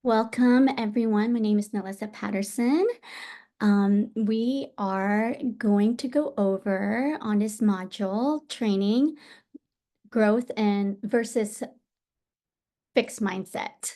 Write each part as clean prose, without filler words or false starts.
Welcome, everyone. My name is Neliza Patterson. We are going to go over on this module training growth and versus fixed mindset.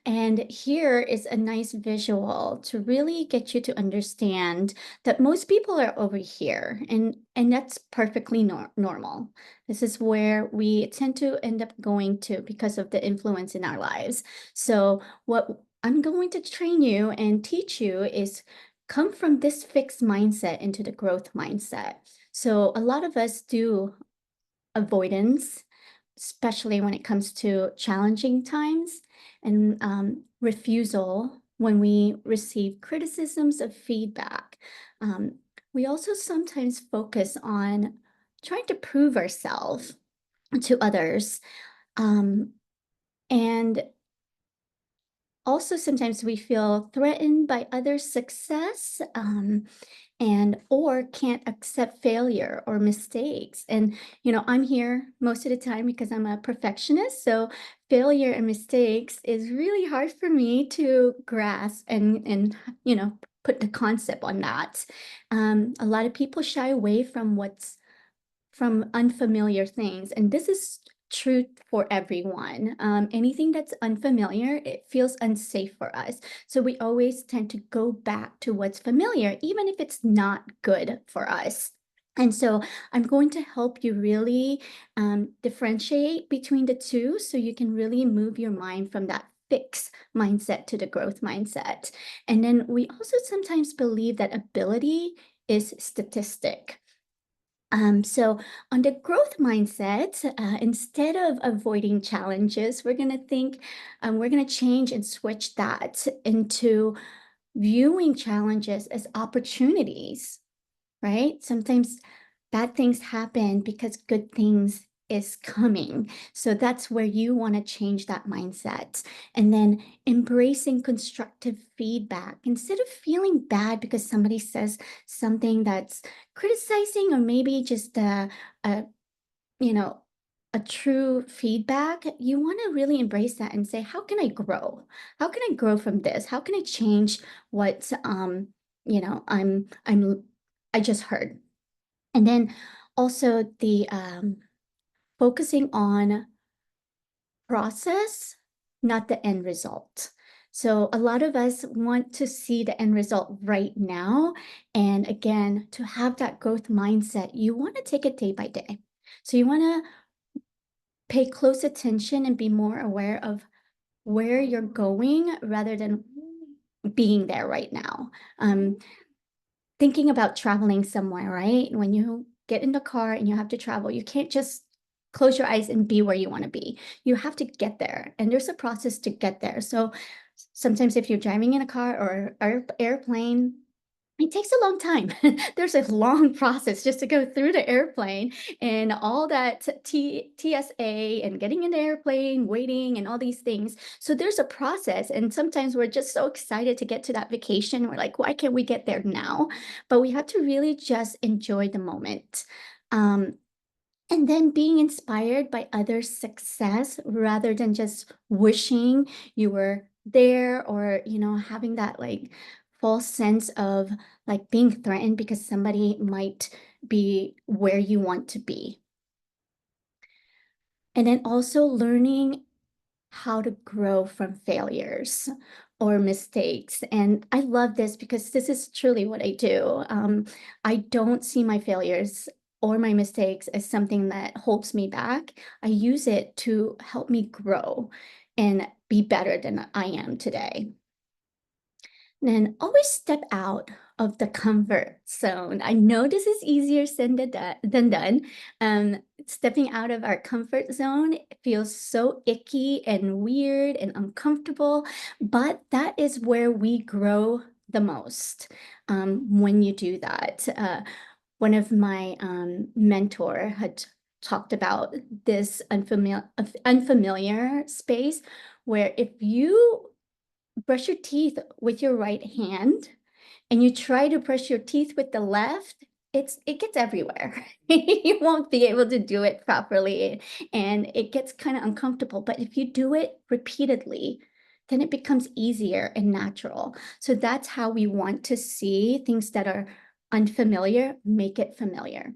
And here is a nice visual to really get you to understand that most people are over here, and that's perfectly normal. This is where we tend to end up going to because of the influence in our lives. So what I'm going to train you and teach you is come from this fixed mindset into the growth mindset. So a lot of us do avoidance, especially when it comes to challenging times, and refusal when we receive criticisms of feedback. We also sometimes focus on trying to prove ourselves to others. Um, and also sometimes we feel threatened by others' success. And or can't accept failure or mistakes. And I'm here most of the time because I'm a perfectionist, so failure and mistakes is really hard for me to grasp and put the concept on that. A lot of people shy away from unfamiliar things, and this is true for everyone. Anything that's unfamiliar, it feels unsafe for us. So we always tend to go back to what's familiar, even if it's not good for us. And so I'm going to help you really differentiate between the two so you can really move your mind from that fixed mindset to the growth mindset. And then we also sometimes believe that ability is statistic. So on the growth mindset, instead of avoiding challenges, we're going to we're going to change and switch that into viewing challenges as opportunities, right? Sometimes bad things happen because good things is coming. So that's where you want to change that mindset. And then embracing constructive feedback instead of feeling bad because somebody says something that's criticizing or maybe just a you know, a true feedback. You want to really embrace that and say, how can I grow? How can I grow from this? How can I change what I just heard? And then also the focusing on process, not the end result. So a lot of us want to see the end result right now. And again, to have that growth mindset, you want to take it day by day. So you want to pay close attention and be more aware of where you're going rather than being there right now. Thinking about traveling somewhere, right? When you get in the car and you have to travel, you can't just close your eyes and be where you want to be. You have to get there, and there's a process to get there. So sometimes if you're driving in a car or airplane, it takes a long time. There's a long process just to go through the airplane and all that TSA and getting in the airplane, waiting, and all these things. So there's a process. And sometimes we're just so excited to get to that vacation. We're like, why can't we get there now? But we have to really just enjoy the moment. Um, and then being inspired by others' success rather than just wishing you were there or, having that like false sense of like being threatened because somebody might be where you want to be. And then also learning how to grow from failures or mistakes. And I love this because this is truly what I do. I don't see my failures or my mistakes as something that holds me back. I use it to help me grow and be better than I am today. Then always step out of the comfort zone. I know this is easier said than done. Stepping out of our comfort zone feels so icky and weird and uncomfortable, but that is where we grow the most when you do that. One of my mentor had talked about this unfamiliar space where if you brush your teeth with your right hand and you try to brush your teeth with the left, it gets everywhere. You won't be able to do it properly and it gets kind of uncomfortable. But if you do it repeatedly, then it becomes easier and natural. So that's how we want to see things that are unfamiliar, make it familiar.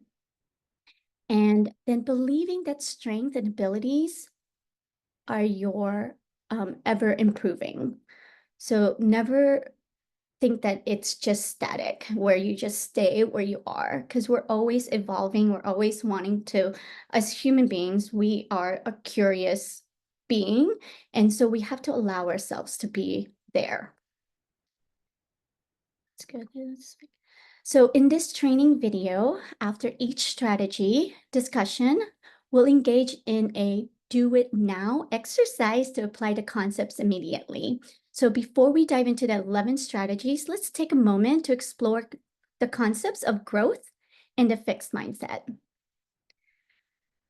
And then believing that strength and abilities are your ever improving. So never think that it's just static, where you just stay where you are, because we're always evolving. We're always wanting to, as human beings, we are a curious being. And so we have to allow ourselves to be there. That's good. So in this training video, after each strategy discussion, we'll engage in a do it now exercise to apply the concepts immediately. So before we dive into the 11 strategies, let's take a moment to explore the concepts of growth and a fixed mindset.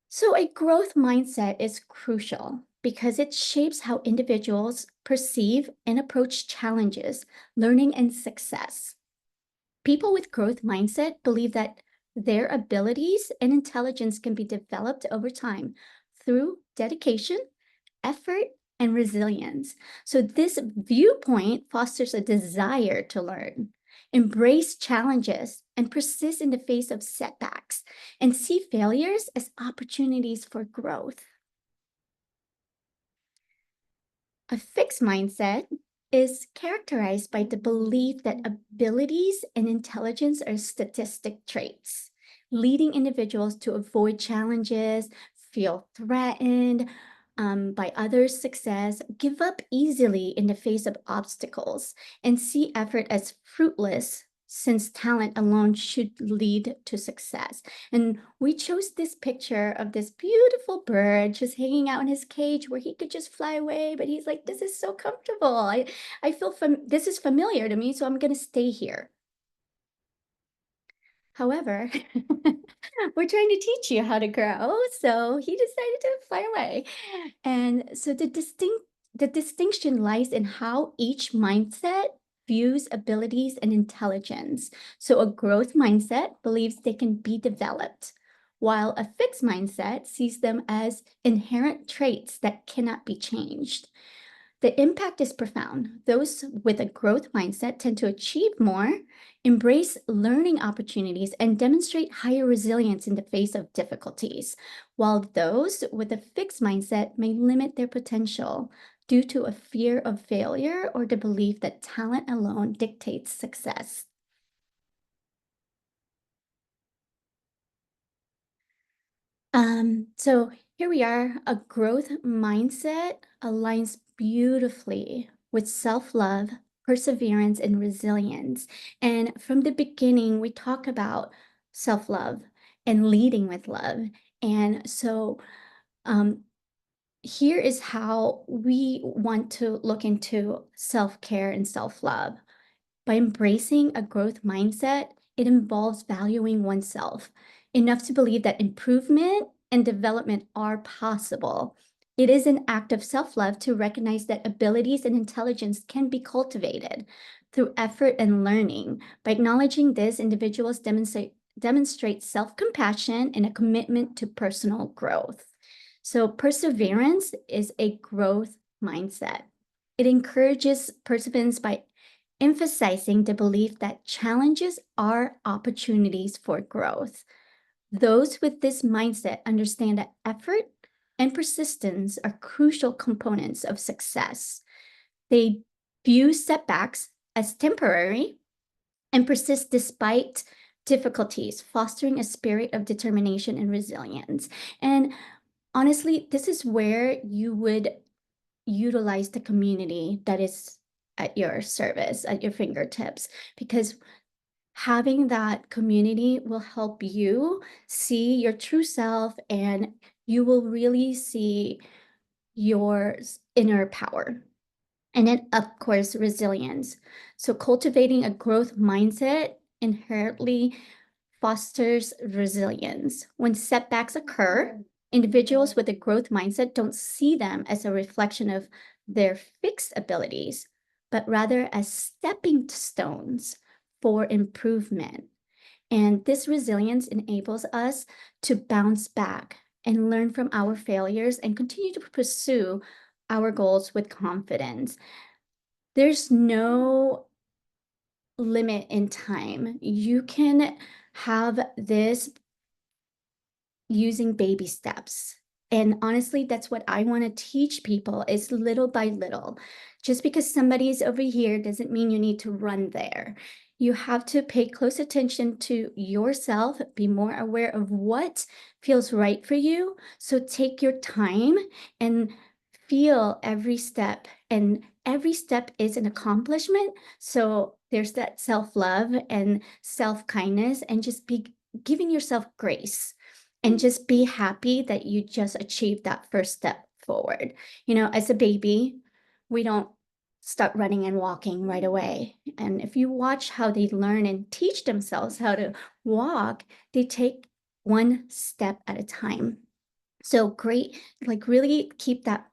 So a growth mindset is crucial because it shapes how individuals perceive and approach challenges, learning, and success. People with growth mindset believe that their abilities and intelligence can be developed over time through dedication, effort, and resilience. So this viewpoint fosters a desire to learn, embrace challenges, and persist in the face of setbacks, and see failures as opportunities for growth. A fixed mindset is characterized by the belief that abilities and intelligence are statistic traits, leading individuals to avoid challenges, feel threatened by others' success, give up easily in the face of obstacles, and see effort as fruitless since talent alone should lead to success. And we chose this picture of this beautiful bird just hanging out in his cage where he could just fly away, but he's like, this is so comfortable. I feel this is familiar to me, so I'm going to stay here. However, we're trying to teach you how to grow, so he decided to fly away. And so the distinction lies in how each mindset views abilities and intelligence. So a growth mindset believes they can be developed, while a fixed mindset sees them as inherent traits that cannot be changed. The impact is profound. Those with a growth mindset tend to achieve more, embrace learning opportunities, and demonstrate higher resilience in the face of difficulties, while those with a fixed mindset may limit their potential due to a fear of failure or the belief that talent alone dictates success. So here we are. A growth mindset aligns beautifully with self-love, perseverance, and resilience. And from the beginning, we talk about self-love and leading with love. And so um, here is how we want to look into self-care and self-love. By embracing a growth mindset, it involves valuing oneself enough to believe that improvement and development are possible. It is an act of self-love to recognize that abilities and intelligence can be cultivated through effort and learning. By acknowledging this, individuals demonstrate self-compassion and a commitment to personal growth. So perseverance is a growth mindset. It encourages perseverance by emphasizing the belief that challenges are opportunities for growth. Those with this mindset understand that effort and persistence are crucial components of success. They view setbacks as temporary and persist despite difficulties, fostering a spirit of determination and resilience. And honestly, this is where you would utilize the community that is at your service, at your fingertips, because having that community will help you see your true self and you will really see your inner power. And then, of course, resilience. So cultivating a growth mindset inherently fosters resilience. When setbacks occur, individuals with a growth mindset don't see them as a reflection of their fixed abilities, but rather as stepping stones for improvement. And this resilience enables us to bounce back and learn from our failures and continue to pursue our goals with confidence. There's no limit in time. You can have this using baby steps. And honestly, that's what I want to teach people is little by little. Just because somebody's over here doesn't mean you need to run there. You have to pay close attention to yourself, be more aware of what feels right for you. So take your time and feel every step. And every step is an accomplishment. So there's that self-love and self-kindness, and just be giving yourself grace and just be happy that you just achieved that first step forward. You know, as a baby, we don't start running and walking right away. And if you watch how they learn and teach themselves how to walk, they take one step at a time. So great, like really keep that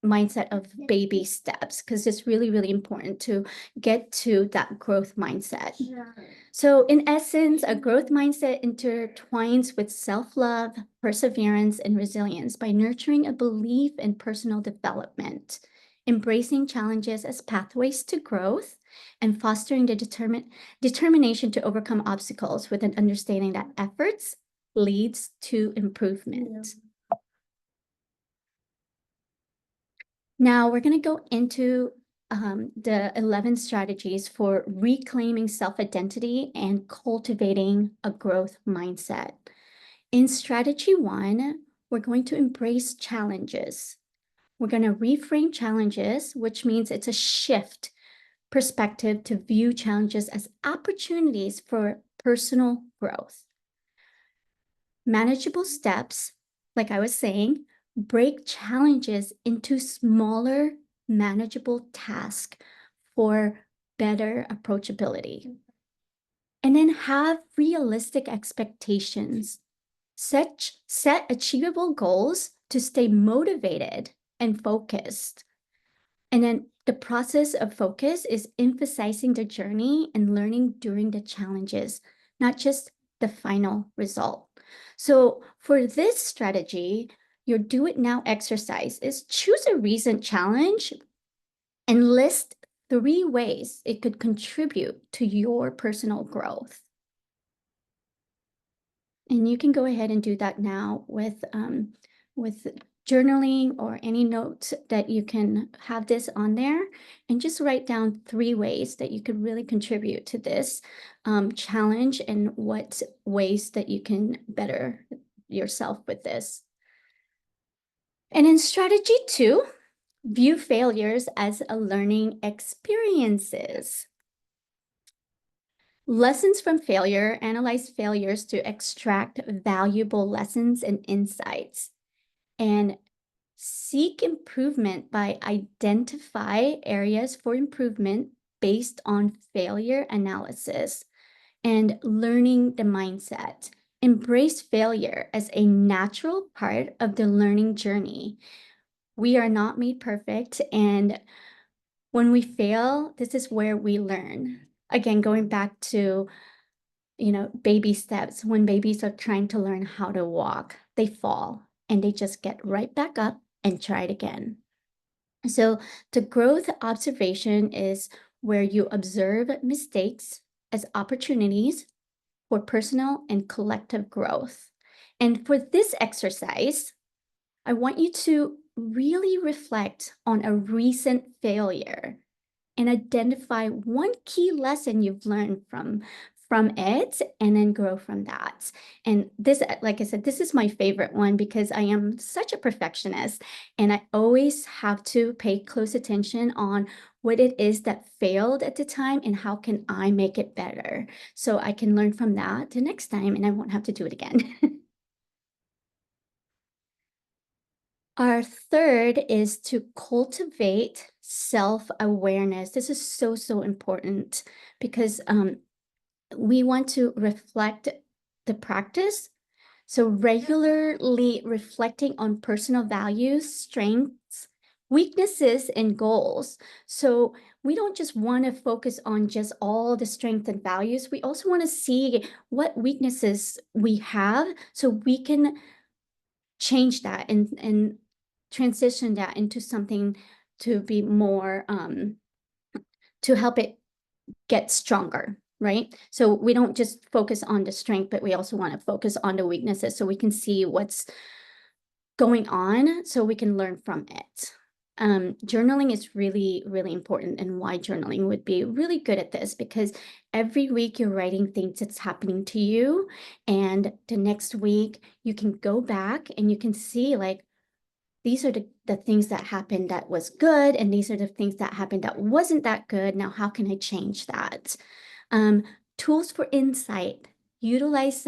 mindset of baby steps, because it's really, really important to get to that growth mindset. So in essence, a growth mindset intertwines with self-love, perseverance, and resilience by nurturing a belief in personal development, embracing challenges as pathways to growth, and fostering the determination to overcome obstacles with an understanding that efforts leads to improvement. Now we're going to go into the 11 strategies for reclaiming self-identity and cultivating a growth mindset. In strategy 1, we're going to embrace challenges. We're going to reframe challenges, which means it's a shift perspective to view challenges as opportunities for personal growth. Manageable steps, like I was saying, break challenges into smaller, manageable tasks for better approachability. And then have realistic expectations. Set achievable goals to stay motivated and focused. And then the process of focus is emphasizing the journey and learning during the challenges, not just the final result. So for this strategy, your do it now exercise is choose a recent challenge and list 3 ways it could contribute to your personal growth. And you can go ahead and do that now with journaling or any notes that you can have this on there, and just write down 3 ways that you could really contribute to this challenge, and what ways that you can better yourself with this. And in strategy 2, view failures as a learning experiences. Lessons from failure, analyze failures to extract valuable lessons and insights, and seek improvement by identify areas for improvement based on failure analysis and learning the mindset. Embrace failure as a natural part of the learning journey. We are not made perfect, and when we fail, this is where we learn. Again, going back to, baby steps. When babies are trying to learn how to walk, they fall and they just get right back up and try it again. So the growth observation is where you observe mistakes as opportunities for personal and collective growth. And for this exercise, I want you to really reflect on a recent failure and identify one key lesson you've learned from it, and then grow from that. And this, like I said, this is my favorite one because I am such a perfectionist, and I always have to pay close attention on what it is that failed at the time and how can I make it better, so I can learn from that the next time and I won't have to do it again. Our third is to cultivate self-awareness. This is so, so important because we want to reflect the practice. So regularly reflecting on personal values, strengths, weaknesses, and goals. So we don't just want to focus on just all the strengths and values. We also want to see what weaknesses we have so we can change that and transition that into something to be more, to help it get stronger, right? So we don't just focus on the strength, but we also want to focus on the weaknesses so we can see what's going on so we can learn from it. Journaling is really, really important, and why journaling would be really good at this, because every week you're writing things that's happening to you, and the next week you can go back and you can see, like, these are the things that happened that was good, and these are the things that happened that wasn't that good. Now, how can I change that? Um, Tools for insight. Utilize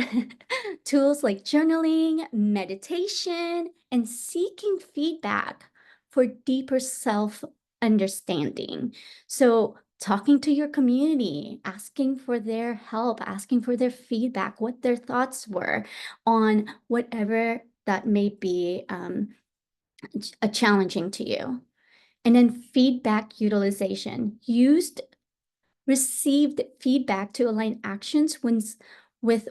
tools like journaling, meditation, and seeking feedback for deeper self-understanding. So talking to your community, asking for their help, asking for their feedback, what their thoughts were on whatever that may be challenging to you. And then feedback utilization. Received feedback to align actions with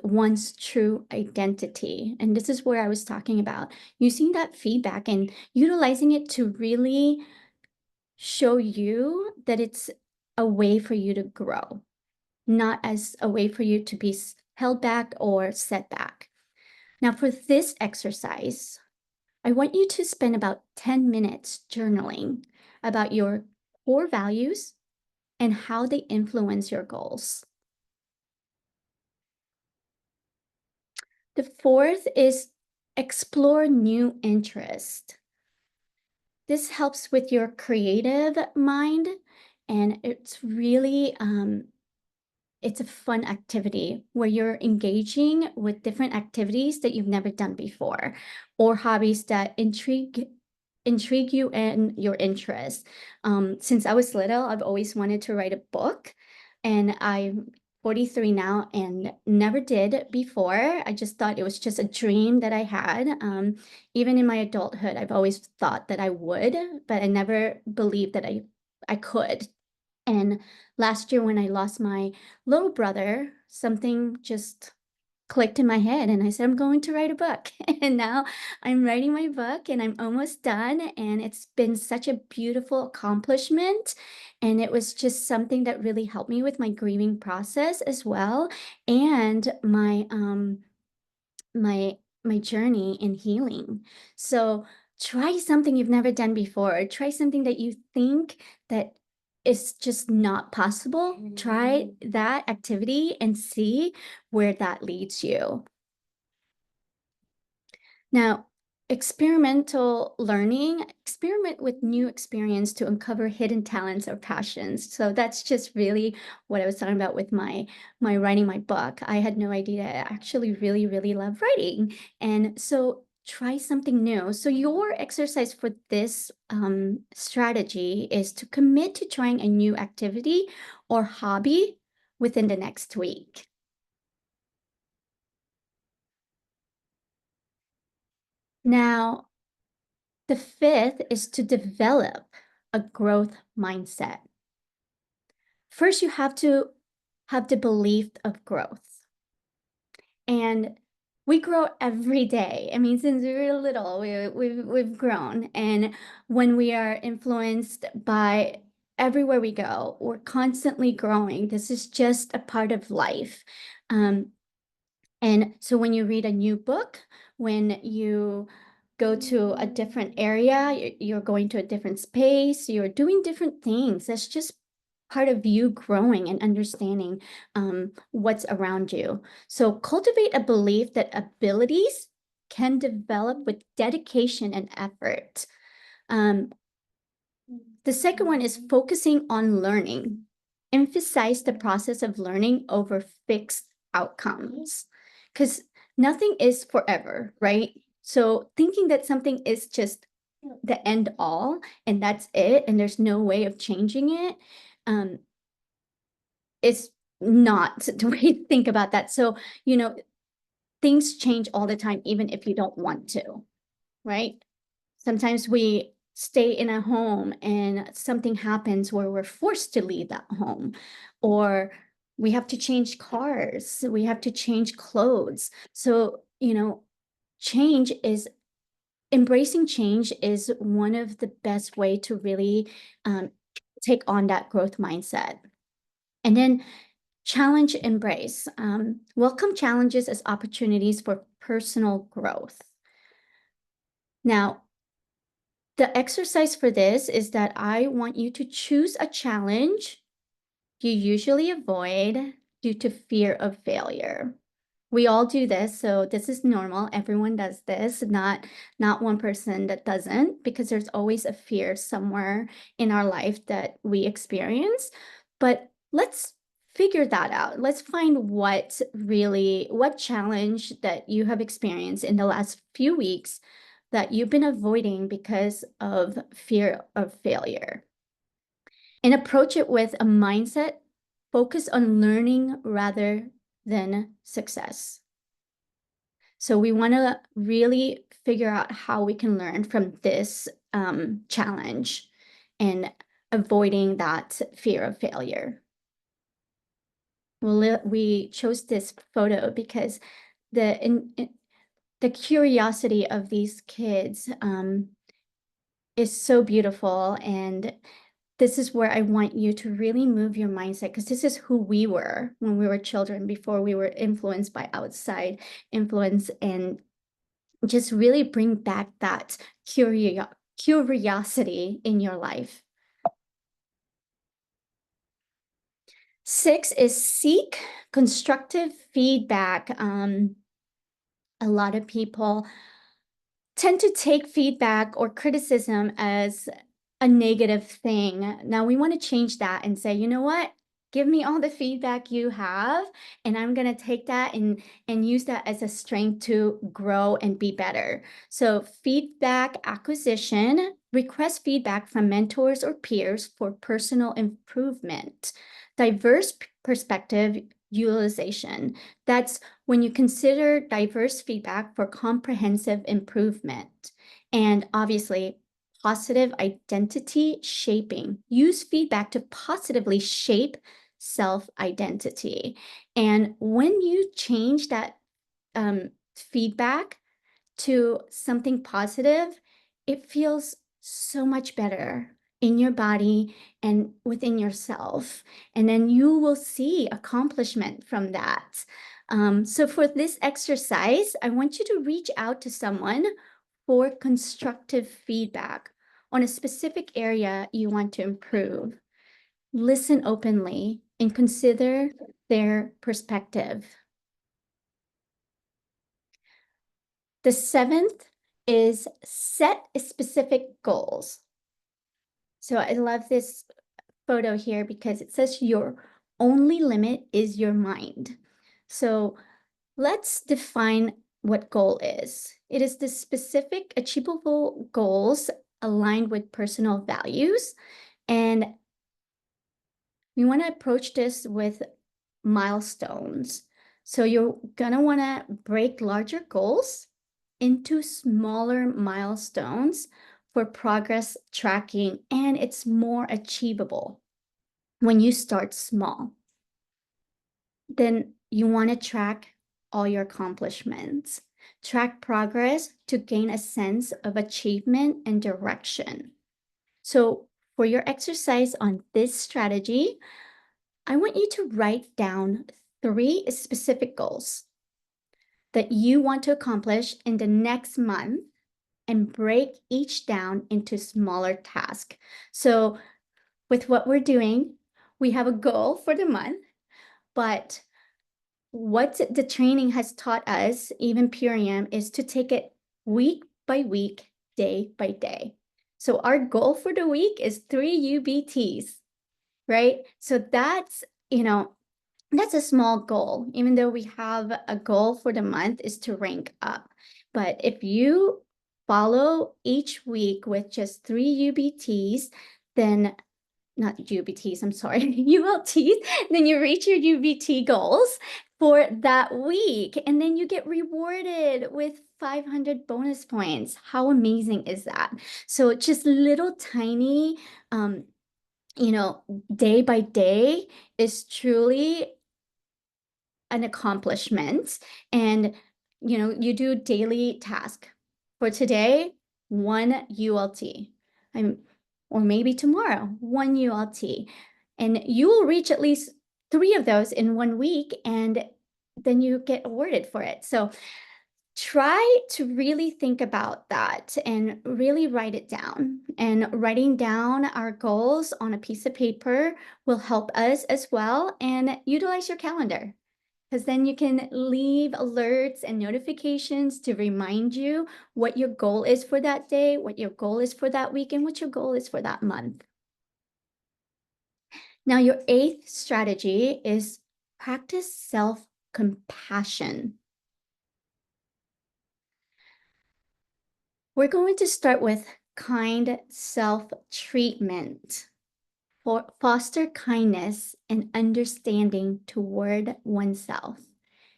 one's true identity. And this is where I was talking about using that feedback and utilizing it to really show you that it's a way for you to grow, not as a way for you to be held back or set back. Now, for this exercise, I want you to spend about 10 minutes journaling about your core values and how they influence your goals. The fourth is explore new interest. This helps with your creative mind, and it's really it's a fun activity where you're engaging with different activities that you've never done before, or hobbies that intrigue you and your interest. Since I was little, I've always wanted to write a book, and I'm 43 now and never did before. I just thought it was just a dream that I had. Even in my adulthood, I've always thought that I would, but I never believed that I could. And last year when I lost my little brother, something just clicked in my head and I said, I'm going to write a book. And now I'm writing my book and I'm almost done. And it's been such a beautiful accomplishment. And it was just something that really helped me with my grieving process as well. And my journey in healing. So try something you've never done before. Try something that you think that is just not possible. Try that activity and see where that leads you. Now, experimental learning, experiment with new experience to uncover hidden talents or passions. So that's just really what I was talking about with my writing my book. I had no idea I actually really, really love writing. And so try something new. So your exercise for this strategy is to commit to trying a new activity or hobby within the next week. Now, the fifth is to develop a growth mindset. First, you have to have the belief of growth. And we grow every day. I mean, since we were little, we've grown. And when we are influenced by everywhere we go, we're constantly growing. This is just a part of life. And so when you read a new book, when you go to a different area, you're going to a different space, you're doing different things. That's just part of you growing and understanding what's around you. So cultivate a belief that abilities can develop with dedication and effort. The second one is focusing on learning. Emphasize the process of learning over fixed outcomes, because nothing is forever, right? So thinking that something is just the end all and that's it, and there's no way of changing it, is not the way to think about that. So, things change all the time, even if you don't want to, right? Sometimes we stay in a home and something happens where we're forced to leave that home, or we have to change cars, we have to change clothes. So, change is embracing change is one of the best way to really take on that growth mindset. And then challenge embrace. Welcome challenges as opportunities for personal growth. Now, the exercise for this is that I want you to choose a challenge you usually avoid due to fear of failure. We all do this, so this is normal. Everyone does this, not one person that doesn't, because there's always a fear somewhere in our life that we experience. But let's figure that out. Let's find what challenge that you have experienced in the last few weeks that you've been avoiding because of fear of failure. And approach it with a mindset focused on learning rather than success. So we want to really figure out how we can learn from this challenge and avoiding that fear of failure. Well, we chose this photo because the curiosity of these kids is so beautiful, and this is where I want you to really move your mindset, because this is who we were when we were children, before we were influenced by outside influence, and just really bring back that curiosity in your life. 6 is seek constructive feedback. A lot of people tend to take feedback or criticism as a negative thing. Now we want to change that and say, you know what? Give me all the feedback you have, and I'm going to take that and use that as a strength to grow and be better. So feedback acquisition, request feedback from mentors or peers for personal improvement. Diverse perspective utilization. That's when you consider diverse feedback for comprehensive improvement. And obviously, positive identity shaping. Use feedback to positively shape self-identity. And when you change that feedback to something positive, it feels so much better in your body and within yourself. And then you will see accomplishment from that. So for this exercise, I want you to reach out to someone for constructive feedback on a specific area you want to improve. Listen openly and consider their perspective. The 7th is set specific goals. So I love this photo here because it says your only limit is your mind. So let's define what goal is. It is the specific achievable goals aligned with personal values. And we want to approach this with milestones. So you're going to want to break larger goals into smaller milestones for progress tracking, and it's more achievable when you start small. Then you want to track all your accomplishments. Track progress to gain a sense of achievement and direction. So for your exercise on this strategy, I want you to write down 3 specific goals that you want to accomplish in the next month and break each down into smaller tasks. So with what we're doing, we have a goal for the month, but what the training has taught us, even Purium, is to take it week by week, day by day. So our goal for the week is 3 UBTs, right? So that's, that's a small goal, even though we have a goal for the month is to rank up. But if you follow each week with just 3 UBTs, then not UBTs, I'm sorry, ULTs, then you reach your UBT goals for that week. And then you get rewarded with 500 bonus points. How amazing is that? So just little tiny, day by day is truly an accomplishment. And you do daily task. For today, one ULT. Or maybe tomorrow, one ULT. And you will reach at least 3 of those in 1 week, and then you get awarded for it. So try to really think about that and really write it down. And writing down our goals on a piece of paper will help us as well. And utilize your calendar, because then you can leave alerts and notifications to remind you what your goal is for that day, what your goal is for that week, and what your goal is for that month. Now, your 8th strategy is practice self-compassion. We're going to start with kind self-treatment. Foster kindness and understanding toward oneself,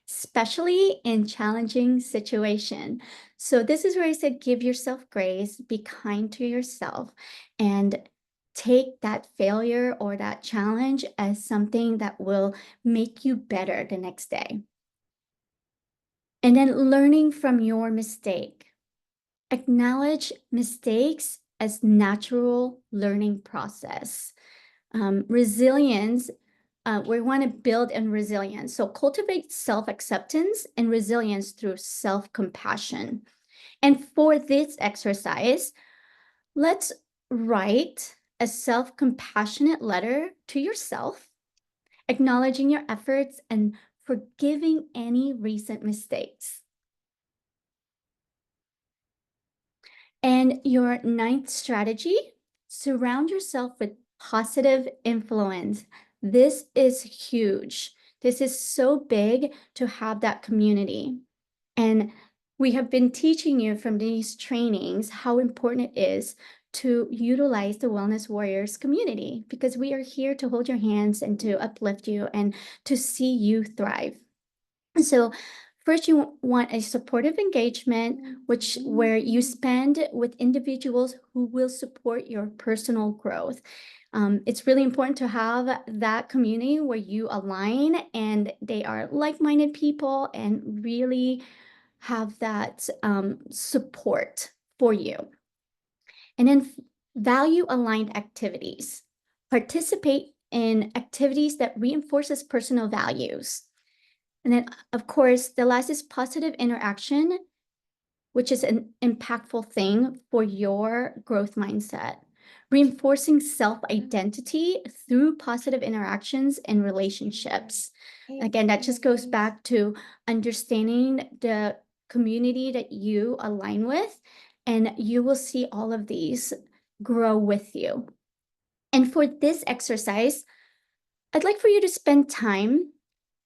especially in challenging situation. So this is where I said, give yourself grace, be kind to yourself, and take that failure or that challenge as something that will make you better the next day. And then learning from your mistake. Acknowledge mistakes as natural learning process. Resilience, we want to build in resilience. So cultivate self-acceptance and resilience through self-compassion. And for this exercise, let's write a self-compassionate letter to yourself, acknowledging your efforts and forgiving any recent mistakes. And your 9th strategy, surround yourself with positive influence. This is huge. This is so big to have that community. And we have been teaching you from these trainings how important it is to utilize the Wellness Warriors community, because we are here to hold your hands and to uplift you and to see you thrive. So first, you want a supportive engagement, where you spend with individuals who will support your personal growth. It's really important to have that community where you align and they are like-minded people and really have that support for you. And then value-aligned activities. Participate in activities that reinforces personal values. And then, of course, the last is positive interaction, which is an impactful thing for your growth mindset. Reinforcing self-identity through positive interactions and relationships. Again, that just goes back to understanding the community that you align with, and you will see all of these grow with you. And for this exercise, I'd like for you to spend time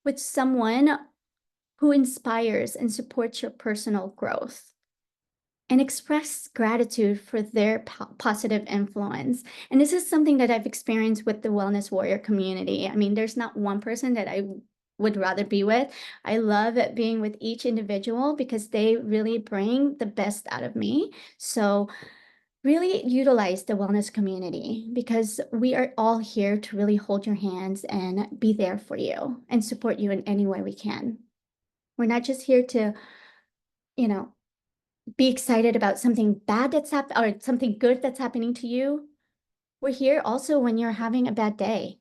with someone who inspires and supports your personal growth, and express gratitude for their positive influence. And this is something that I've experienced with the Wellness Warrior community. I mean, there's not one person that I would rather be with. I love being with each individual because they really bring the best out of me. So really utilize the wellness community, because we are all here to really hold your hands and be there for you and support you in any way we can. We're not just here to, be excited about something bad that's happened or something good that's happening to you. We're here also when you're having a bad day.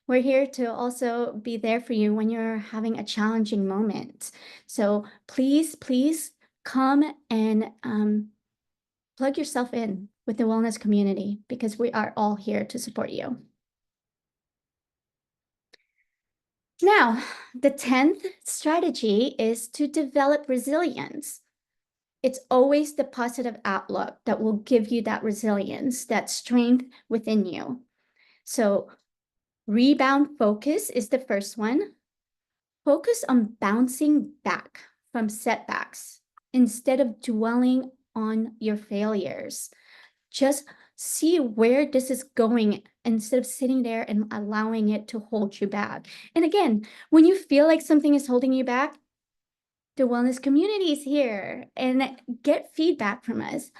We're here to also be there for you when you're having a challenging moment. So please, please come and plug yourself in with the wellness community, because we are all here to support you. Now, the 10th strategy is to develop resilience. It's always the positive outlook that will give you that resilience, that strength within you. So rebound focus is the first one. Focus on bouncing back from setbacks instead of dwelling on your failures. Just see where this is going instead of sitting there and allowing it to hold you back. And again, when you feel like something is holding you back, the wellness community is here, and get feedback from us.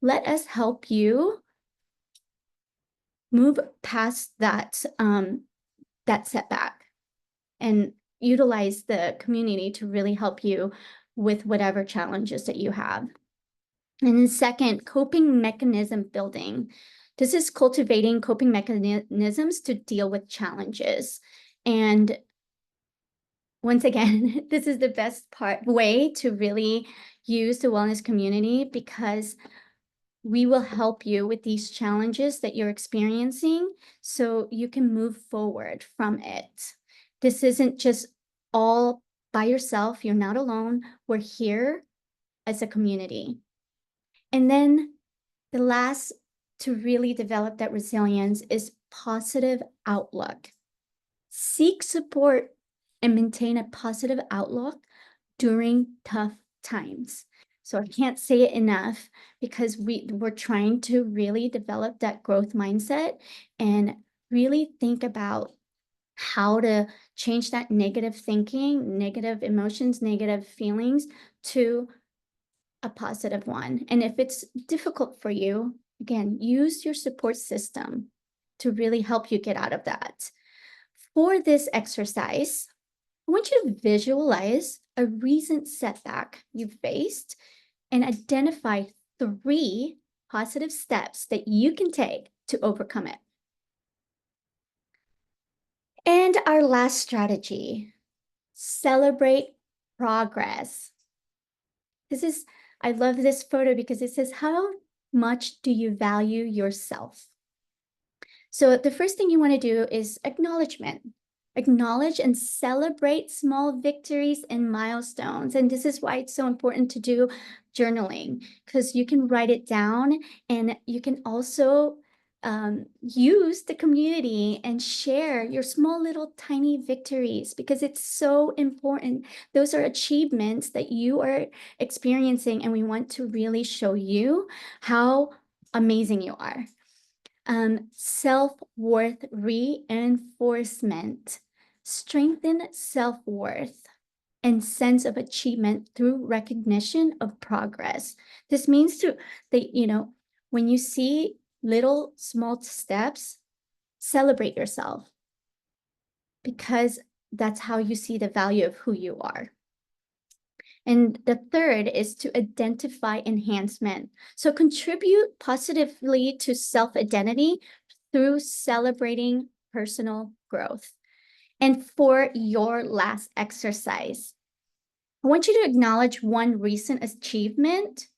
Let us help you move past that, that setback, and utilize the community to really help you with whatever challenges that you have. And then second, coping mechanism building. This is cultivating coping mechanisms to deal with challenges. And once again, this is the best way to really use the wellness community, because we will help you with these challenges that you're experiencing so you can move forward from it. This isn't just all by yourself. You're not alone. We're here as a community. And then the last, to really develop that resilience, is positive outlook. Seek support and maintain a positive outlook during tough times. So I can't say it enough, because we're trying to really develop that growth mindset and really think about how to change that negative thinking, negative emotions, negative feelings to a positive one. And if it's difficult for you, again, use your support system to really help you get out of that. For this exercise, I want you to visualize a recent setback you've faced and identify 3 positive steps that you can take to overcome it. And our last strategy, celebrate progress. I love this photo because it says, how much do you value yourself? So the first thing you want to do is acknowledgement. Acknowledge and celebrate small victories and milestones. And this is why it's so important to do journaling, because you can write it down, and you can also use the community and share your small little tiny victories, because it's so important. Those are achievements that you are experiencing, and we want to really show you how amazing you are. Self-worth reinforcement. Strengthen self-worth and sense of achievement through recognition of progress. This means that, when you see little small steps, celebrate yourself, because that's how you see the value of who you are. And the third is to identify enhancement. So contribute positively to self-identity through celebrating personal growth. And for your last exercise, I want you to acknowledge one recent achievement,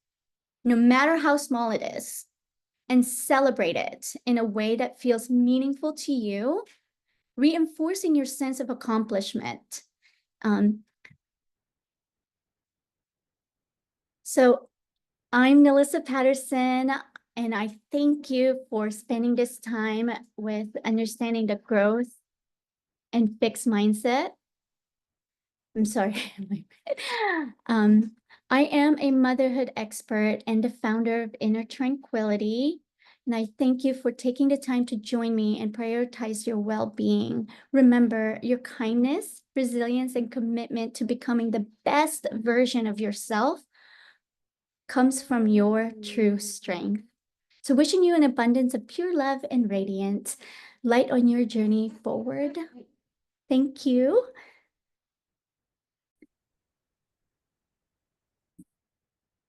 no matter how small it is, and celebrate it in a way that feels meaningful to you, reinforcing your sense of accomplishment. So I'm Neliza Patterson, and I thank you for spending this time with understanding the growth and fixed mindset. I'm sorry. I am a motherhood expert and the founder of Inner Tranquility. And I thank you for taking the time to join me and prioritize your well-being. Remember, your kindness, resilience, and commitment to becoming the best version of yourself comes from your true strength. So wishing you an abundance of pure love and radiant light on your journey forward. Thank you.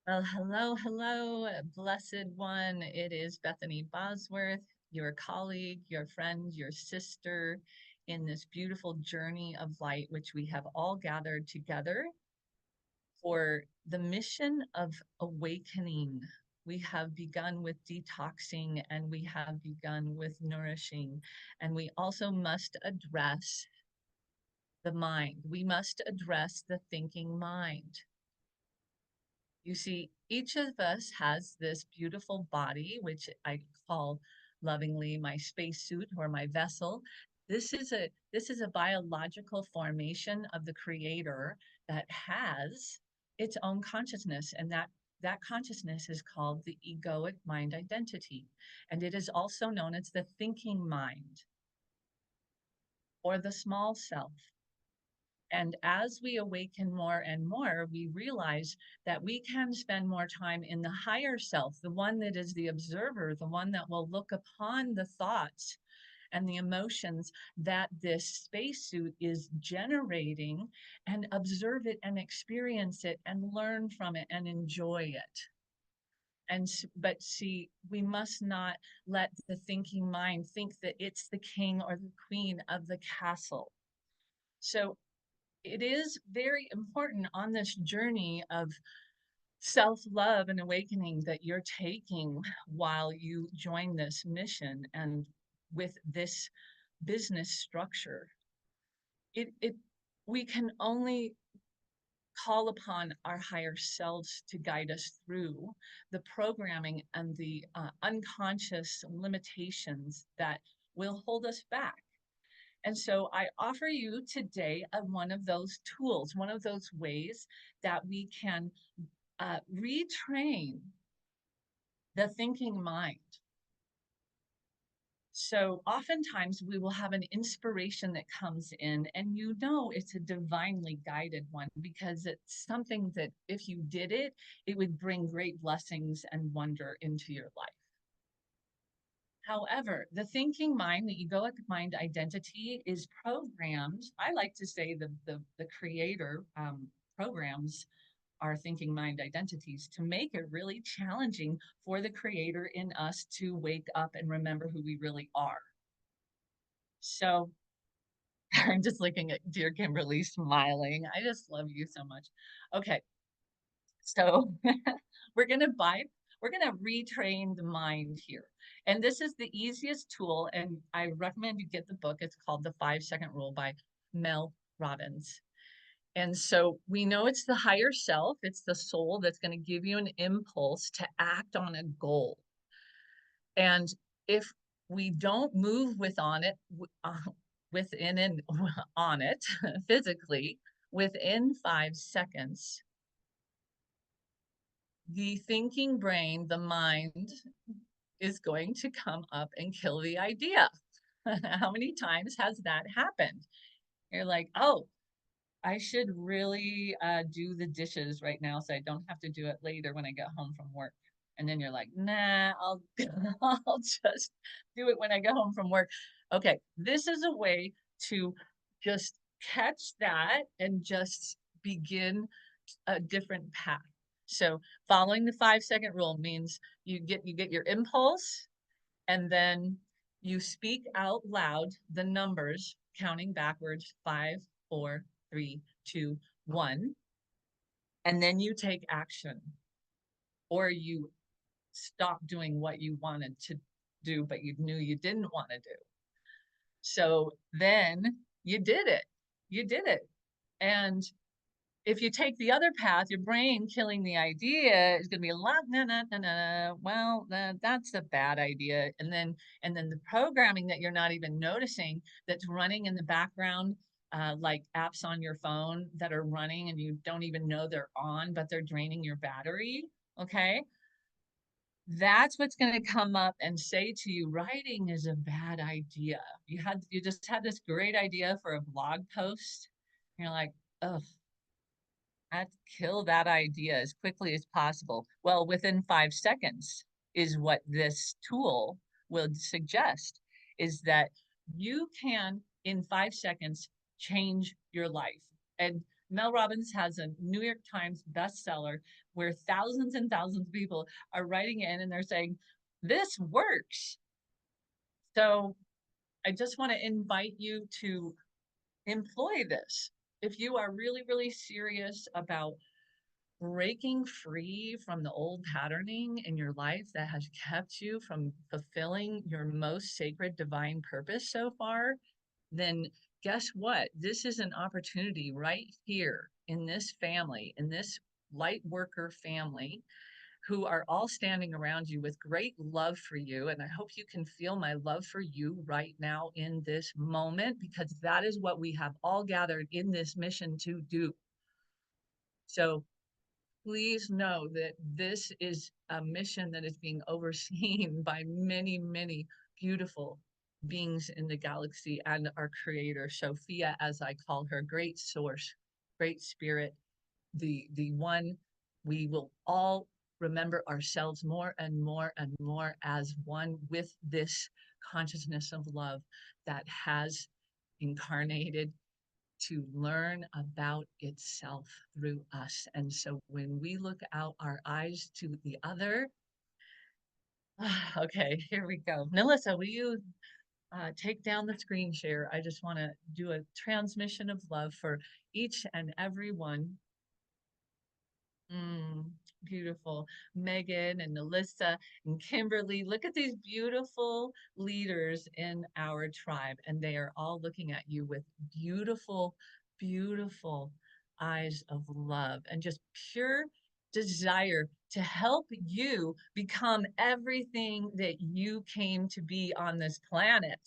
Well, hello, blessed one. It is Bethany Bosworth, your colleague, your friend, your sister in this beautiful journey of light, which we have all gathered together for the mission of awakening. We have begun with detoxing, and we have begun with nourishing, and we also must address the mind. We must address the thinking mind. You see, each of us has this beautiful body, which I call lovingly my spacesuit or my vessel. This is a biological formation of the creator that has its own consciousness, and that consciousness is called the egoic mind identity. And it is also known as the thinking mind or the small self. And as we awaken more and more, we realize that we can spend more time in the higher self, the one that is the observer, the one that will look upon the thoughts and the emotions that this spacesuit is generating, and observe it and experience it and learn from it and enjoy it. But see, we must not let the thinking mind think that it's the king or the queen of the castle. So it is very important on this journey of self-love and awakening that you're taking while you join this mission and with this business structure. It we can only call upon our higher selves to guide us through the programming and the unconscious limitations that will hold us back. And so I offer you today one of those tools, one of those ways that we can retrain the thinking mind. So oftentimes we will have an inspiration that comes in, and you know it's a divinely guided one because it's something that if you did it, it would bring great blessings and wonder into your life. However, the thinking mind, the egoic mind identity is programmed. I like to say the creator programs our thinking mind identities to make it really challenging for the creator in us to wake up and remember who we really are. So I'm just looking at dear Kimberly smiling. I just love you so much. Okay, so we're gonna buy, we're gonna retrain the mind here. And this is the easiest tool, and I recommend you get the book. It's called The 5 Second Rule by Mel Robbins. And so we know it's the higher self, it's the soul that's going to give you an impulse to act on a goal. And if we don't move with on it, within and on it physically within 5 seconds, the thinking brain, the mind, is going to come up and kill the idea. How many times has that happened? You're like, oh, I should really do the dishes right now so I don't have to do it later when I get home from work. And then you're like, nah, I'll just do it when I get home from work. Okay, this is a way to just catch that and just begin a different path. So following the 5 second rule means you get your impulse, and then you speak out loud the numbers, counting backwards: 5, 4, 3, 2, 1. And then you take action, or you stop doing what you wanted to do, but you knew you didn't want to do. So then you did it. You did it. And if you take the other path, your brain killing the idea is going to be a lot, no, no, no, no. Well, that's a bad idea. And then the programming that you're not even noticing that's running in the background, like apps on your phone that are running and you don't even know they're on, but they're draining your battery. Okay. That's what's going to come up and say to you, writing is a bad idea. You just had this great idea for a blog post. You're like, oh, I'd kill that idea as quickly as possible. Well, within 5 seconds is what this tool will suggest, is that you can, in 5 seconds, change your life. And Mel Robbins has a New York Times bestseller where thousands and thousands of people are writing in and they're saying, this works. So I just want to invite you to employ this. If you are really, really serious about breaking free from the old patterning in your life that has kept you from fulfilling your most sacred divine purpose so far, then guess what? This is an opportunity right here in this family, in this light worker family, who are all standing around you with great love for you. And I hope you can feel my love for you right now in this moment, because that is what we have all gathered in this mission to do. So please know that this is a mission that is being overseen by many, many beautiful beings in the galaxy and our creator, Sophia, as I call her, great source, great spirit, the one. We will all remember ourselves more and more and more as one with this consciousness of love that has incarnated to learn about itself through us. And so when we look out our eyes to the other, Okay, here we go. Melissa, will you take down the screen share? I just want to do a transmission of love for each and every one. Mm, beautiful. Megan and Neliza and Kimberly, look at these beautiful leaders in our tribe, and they are all looking at you with beautiful, beautiful eyes of love and just pure desire to help you become everything that you came to be on this planet.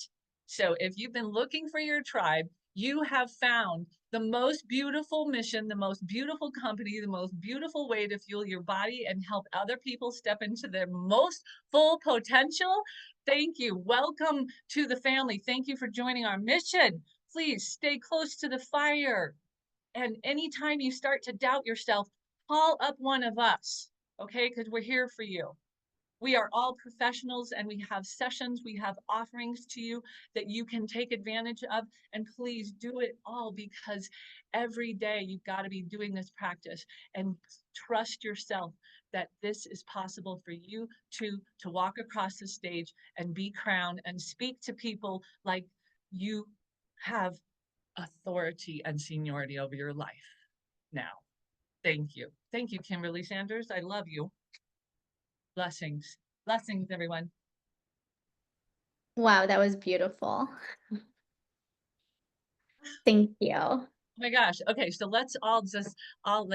So if you've been looking for your tribe, you have found the most beautiful mission, the most beautiful company, the most beautiful way to fuel your body and help other people step into their most full potential. Thank you. Welcome to the family. Thank you for joining our mission. Please stay close to the fire. And anytime you start to doubt yourself, call up one of us, okay? Because we're here for you. We are all professionals and we have sessions, we have offerings to you that you can take advantage of. And please do it all because every day you've got to be doing this practice and trust yourself that this is possible for you to walk across the stage and be crowned and speak to people like you have authority and seniority over your life now. Thank you. Thank you, Kimberly Sanders. I love you. Blessings. Blessings, everyone. Wow, that was beautiful. Thank you. Oh my gosh. Okay, so let's all just all